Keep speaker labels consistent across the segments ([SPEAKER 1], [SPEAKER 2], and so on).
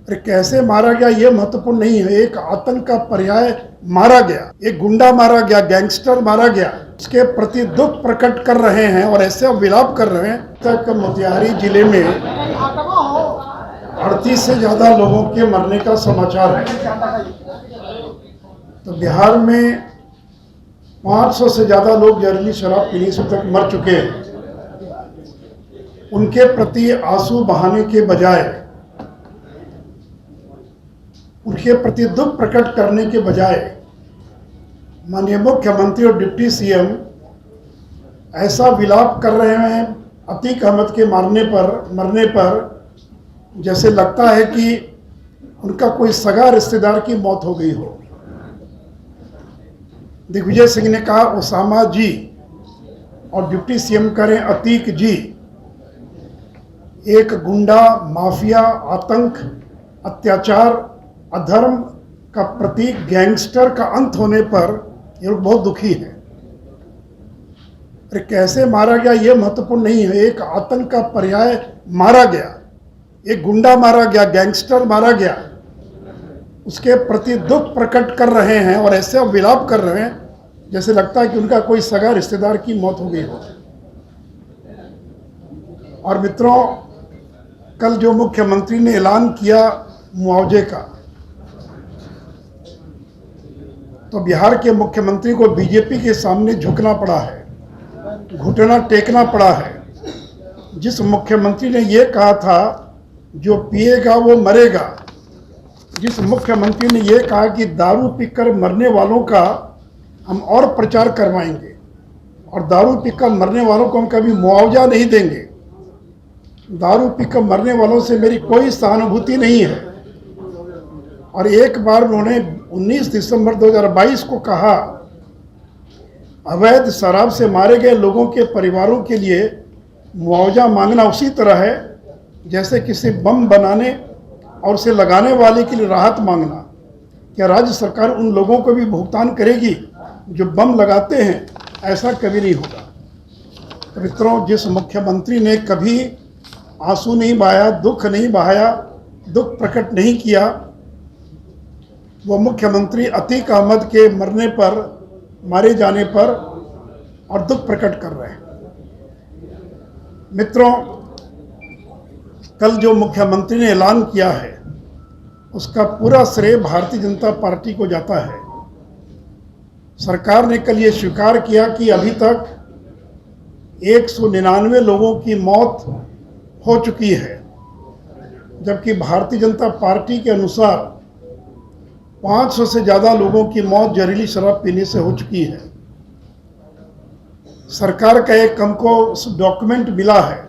[SPEAKER 1] अरे कैसे मारा गया ये महत्वपूर्ण नहीं है, एक आतंक का पर्याय मारा गया, एक गुंडा मारा गया, गैंगस्टर मारा गया, इसके प्रति दुख प्रकट कर रहे हैं और ऐसे विलाप कर रहे हैं। तक मोतिहारी जिले में 38 से ज़्यादा लोगों के मरने का समाचार है। तो बिहार में 500 से ज़्यादा लोग जहरीली शराब पीने से तक मर चुके हैं। उनके प्रति आंसू बहाने के बजाय, उनके प्रति दुख प्रकट करने के बजाय माननीय मुख्यमंत्री और डिप्टी सीएम ऐसा विलाप कर रहे हैं अतीक अहमद के मरने पर जैसे लगता है कि उनका कोई सगा रिश्तेदार की मौत हो गई हो। दिग्विजय सिंह ने कहा ओसामा जी और डिप्टी सीएम करें अतीक जी। एक गुंडा, माफिया, आतंक, अत्याचार, अधर्म का प्रतीक, गैंगस्टर का अंत होने पर ये लोग बहुत दुखी हैं। अरे कैसे मारा गया ये महत्वपूर्ण नहीं है, एक आतंक का पर्याय मारा गया, एक गुंडा मारा गया, गैंगस्टर मारा गया, उसके प्रति दुख प्रकट कर रहे हैं और ऐसे विलाप कर रहे हैं जैसे लगता है कि उनका कोई सगा रिश्तेदार की मौत हो गई हो। और मित्रों, कल जो मुख्यमंत्री ने ऐलान किया मुआवजे का, तो बिहार के मुख्यमंत्री को बीजेपी के सामने झुकना पड़ा है, घुटना टेकना पड़ा है। जिस मुख्यमंत्री ने ये कहा था जो पिएगा वो मरेगा, जिस मुख्यमंत्री ने ये कहा कि दारू पीकर मरने वालों का हम और प्रचार करवाएंगे और दारू पीकर मरने वालों को हम कभी मुआवजा नहीं देंगे, दारू पीकर मरने वालों से मेरी कोई सहानुभूति नहीं है। और एक बार उन्होंने 19 दिसंबर 2022 को कहा अवैध शराब से मारे गए लोगों के परिवारों के लिए मुआवजा मांगना उसी तरह है जैसे किसी बम बनाने और उसे लगाने वाले के लिए राहत मांगना। क्या राज्य सरकार उन लोगों को भी भुगतान करेगी जो बम लगाते हैं? ऐसा कभी नहीं होगा। तो मित्रों, जिस मुख्यमंत्री ने कभी आंसू नहीं बहाया, दुख नहीं बहाया, दुख प्रकट नहीं किया, वो मुख्यमंत्री अतीक अहमद के मारे जाने पर और दुख प्रकट कर रहे हैं। मित्रों, कल जो मुख्यमंत्री ने ऐलान किया है उसका पूरा श्रेय भारतीय जनता पार्टी को जाता है। सरकार ने कल ये स्वीकार किया कि अभी तक 199 लोगों की मौत हो चुकी है, जबकि भारतीय जनता पार्टी के अनुसार 500 से ज़्यादा लोगों की मौत जहरीली शराब पीने से हो चुकी है। सरकार का एक हमको डॉक्यूमेंट मिला है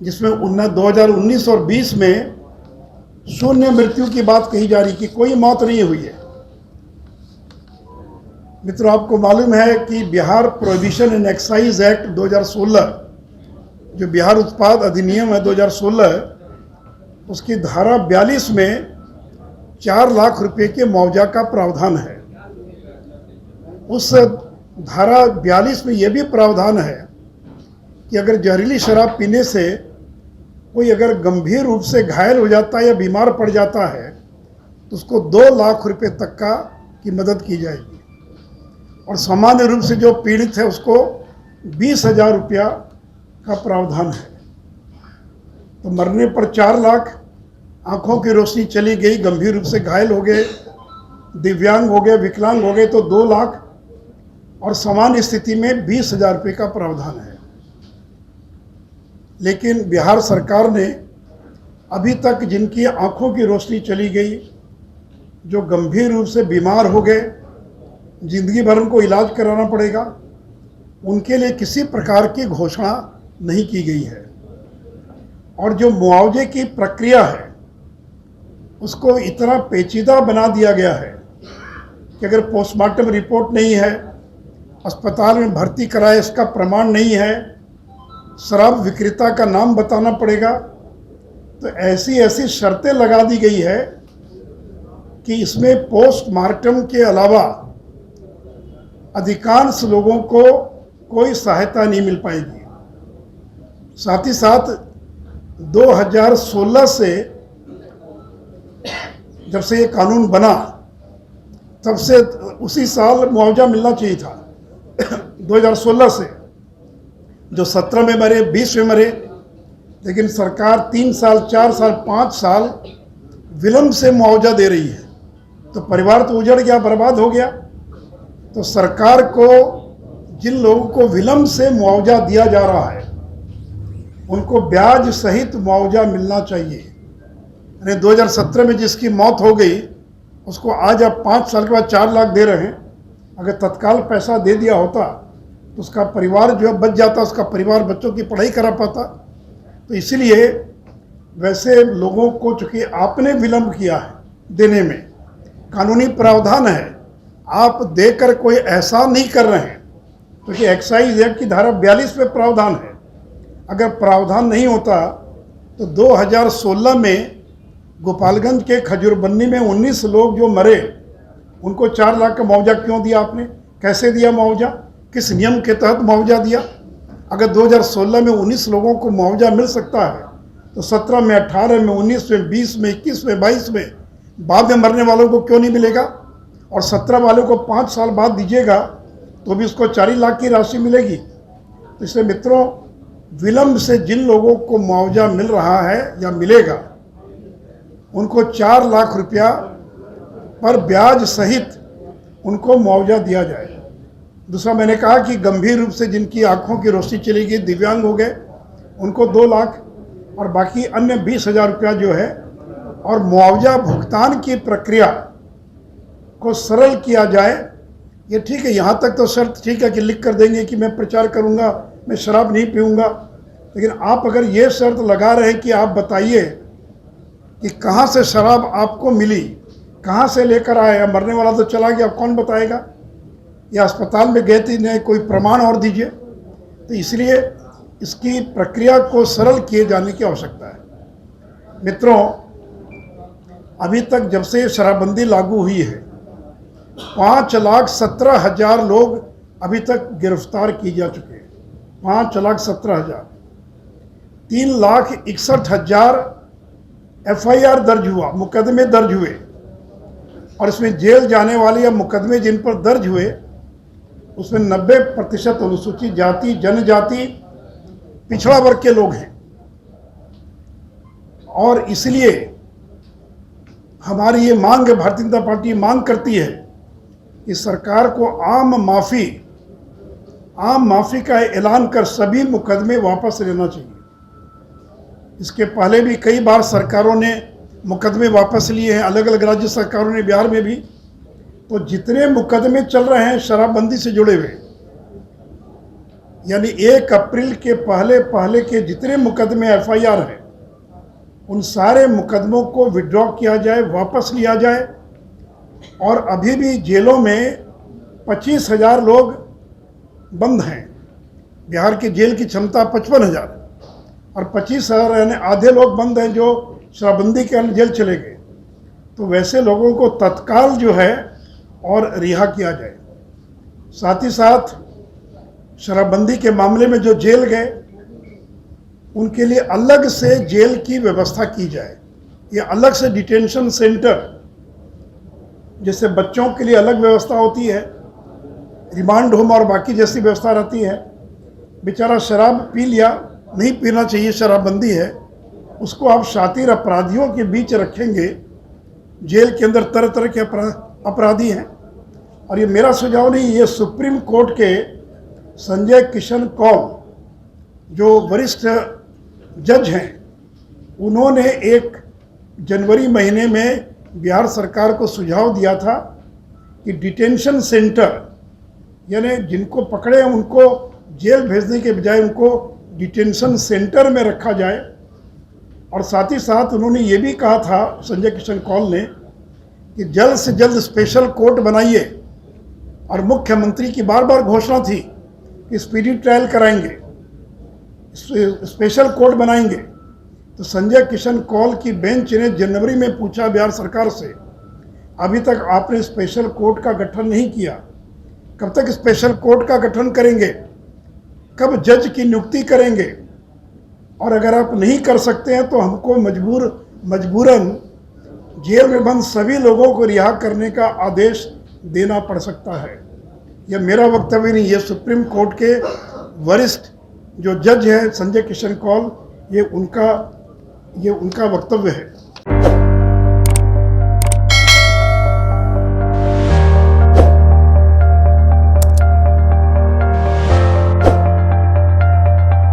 [SPEAKER 1] जिसमें 2019 और 20 में शून्य मृत्यु की बात कही जा रही कि कोई मौत नहीं हुई है। मित्रों, आपको मालूम है कि Bihar prohibition and excise act 2016, जो बिहार उत्पाद अधिनियम है 2016, उसकी धारा 42 में 4 लाख रुपए के मुआवजा का प्रावधान है। उस धारा 42 में यह भी प्रावधान है कि अगर जहरीली शराब पीने से कोई अगर गंभीर रूप से घायल हो जाता है या बीमार पड़ जाता है तो उसको 2 लाख रुपए तक की मदद की जाएगी और सामान्य रूप से जो पीड़ित है उसको 20,000 रुपया का प्रावधान है। तो मरने पर 4 लाख, आंखों की रोशनी चली गई, गंभीर रूप से घायल हो गए, दिव्यांग हो गए, विकलांग हो गए तो 2 लाख और सामान्य स्थिति में 20,000 रुपये का प्रावधान है। लेकिन बिहार सरकार ने अभी तक जिनकी आंखों की रोशनी चली गई, जो गंभीर रूप से बीमार हो गए, जिंदगी भर उनको इलाज कराना पड़ेगा, उनके लिए किसी प्रकार की घोषणा नहीं की गई है। और जो मुआवजे की प्रक्रिया है उसको इतना पेचीदा बना दिया गया है कि अगर पोस्टमार्टम रिपोर्ट नहीं है, अस्पताल में भर्ती कराए इसका प्रमाण नहीं है, शराब विक्रेता का नाम बताना पड़ेगा, तो ऐसी शर्तें लगा दी गई है कि इसमें पोस्टमार्टम के अलावा अधिकांश लोगों को कोई सहायता नहीं मिल पाएगी। साथ ही साथ 2016 से जब से ये कानून बना तब से उसी साल मुआवजा मिलना चाहिए था 2016 से, जो 17 में मरे, 20 में मरे, लेकिन सरकार 3 साल, 4 साल, 5 साल विलंब से मुआवजा दे रही है। तो परिवार तो उजड़ गया, बर्बाद हो गया। तो सरकार को जिन लोगों को विलंब से मुआवजा दिया जा रहा है उनको ब्याज सहित मुआवजा मिलना चाहिए। यानी 2017 में जिसकी मौत हो गई उसको आज आप 5 साल के बाद 4 लाख दे रहे हैं। अगर तत्काल पैसा दे दिया होता तो उसका परिवार जो है बच जाता, उसका परिवार बच्चों की पढ़ाई करा पाता। तो इसलिए वैसे लोगों को चूँकि आपने विलंब किया है देने में, कानूनी प्रावधान है, आप देकर कोई एहसान नहीं कर रहे हैं, क्योंकि एक्साइज एक्ट की धारा 42 में प्रावधान है। अगर प्रावधान नहीं होता तो 2016 में गोपालगंज के खजूरबन्नी में 19 लोग जो मरे उनको 4 लाख का मुआवजा क्यों दिया आपने? कैसे दिया मुआवजा? किस नियम के तहत मुआवजा दिया? अगर 2016 में 19 लोगों को मुआवजा मिल सकता है तो 17 में, 18 में, 19 में, 20 में, 21 में, 22 में बाद में मरने वालों को क्यों नहीं मिलेगा? और 17 वालों को 5 साल बाद दीजिएगा तो भी उसको 4 लाख की राशि मिलेगी। तो इसलिए मित्रों, विलंब से जिन लोगों को मुआवजा मिल रहा है या मिलेगा उनको 4 लाख रुपया पर ब्याज सहित उनको मुआवजा दिया जाए। दूसरा, मैंने कहा कि गंभीर रूप से जिनकी आंखों की रोशनी चली गई, दिव्यांग हो गए, उनको 2 लाख और बाकी अन्य 20,000 रुपया जो है। और मुआवजा भुगतान की प्रक्रिया को सरल किया जाए। ये ठीक है, यहाँ तक तो शर्त ठीक है कि लिख कर देंगे कि मैं प्रचार करूँगा, मैं शराब नहीं पीऊँगा, लेकिन आप अगर ये शर्त लगा रहे हैं कि आप बताइए कि कहाँ से शराब आपको मिली, कहाँ से लेकर आए, या मरने वाला तो चला गया, कौन बताएगा? या अस्पताल में गए थे, नहीं, कोई प्रमाण और दीजिए। तो इसलिए इसकी प्रक्रिया को सरल किए जाने की आवश्यकता है। मित्रों, अभी तक जब से शराबबंदी लागू हुई है 5,17,000 लोग अभी तक गिरफ्तार किए जा चुके हैं। 5,17,000। 3,61,000 FIR दर्ज हुआ, मुकदमे दर्ज हुए। और इसमें जेल जाने वाले या मुकदमे जिन पर दर्ज हुए उसमें 90% अनुसूचित जाति, जनजाति, पिछड़ा वर्ग के लोग हैं। और इसलिए हमारी ये मांग है, भारतीय जनता पार्टी मांग करती है कि सरकार को आम माफी का ऐलान कर सभी मुकदमे वापस लेना चाहिए। इसके पहले भी कई बार सरकारों ने मुकदमे वापस लिए हैं, अलग अलग राज्य सरकारों ने, बिहार में भी। तो जितने मुकदमे चल रहे हैं शराबबंदी से जुड़े हुए, यानी 1 अप्रैल के पहले के जितने मुकदमे FIR हैं उन सारे मुकदमों को विड्रॉ किया जाए, वापस लिया जाए। और अभी भी जेलों में 25,000 लोग बंद हैं। बिहार की जेल की क्षमता 55,000 और 25,000 यानी आधे लोग बंद हैं जो शराबबंदी के कारण जेल चले गए। तो वैसे लोगों को तत्काल जो है और रिहा किया जाए। साथ ही साथ शराबबंदी के मामले में जो जेल गए उनके लिए अलग से जेल की व्यवस्था की जाए। ये अलग से डिटेंशन सेंटर, जैसे बच्चों के लिए अलग व्यवस्था होती है, रिमांड होम और बाकी जैसी व्यवस्था रहती है। बेचारा शराब पी लिया, नहीं पीना चाहिए, शराबबंदी है, उसको आप शातिर अपराधियों के बीच रखेंगे। जेल के अंदर तरह तरह के अपराधी हैं। और ये मेरा सुझाव नहीं, ये सुप्रीम कोर्ट के संजय किशन कौल जो वरिष्ठ जज हैं, उन्होंने 1 जनवरी महीने में बिहार सरकार को सुझाव दिया था कि डिटेंशन सेंटर, यानी जिनको पकड़े हैं उनको जेल भेजने के बजाय उनको डिटेंशन सेंटर में रखा जाए। और साथ ही साथ उन्होंने ये भी कहा था, संजय किशन कौल ने, कि जल्द से जल्द स्पेशल कोर्ट बनाइए। और मुख्यमंत्री की बार बार घोषणा थी कि स्पीडी ट्रायल कराएंगे, स्पेशल कोर्ट बनाएंगे। तो संजय किशन कौल की बेंच ने जनवरी में पूछा बिहार सरकार से, अभी तक आपने स्पेशल कोर्ट का गठन नहीं किया, कब तक स्पेशल कोर्ट का गठन करेंगे, कब जज की नियुक्ति करेंगे? और अगर आप नहीं कर सकते हैं तो हमको मजबूरन जेल में बंद सभी लोगों को रिहा करने का आदेश देना पड़ सकता है। यह मेरा वक्तव्य नहीं, ये सुप्रीम कोर्ट के वरिष्ठ जो जज है संजय किशन कौल, ये उनका वक्तव्य है।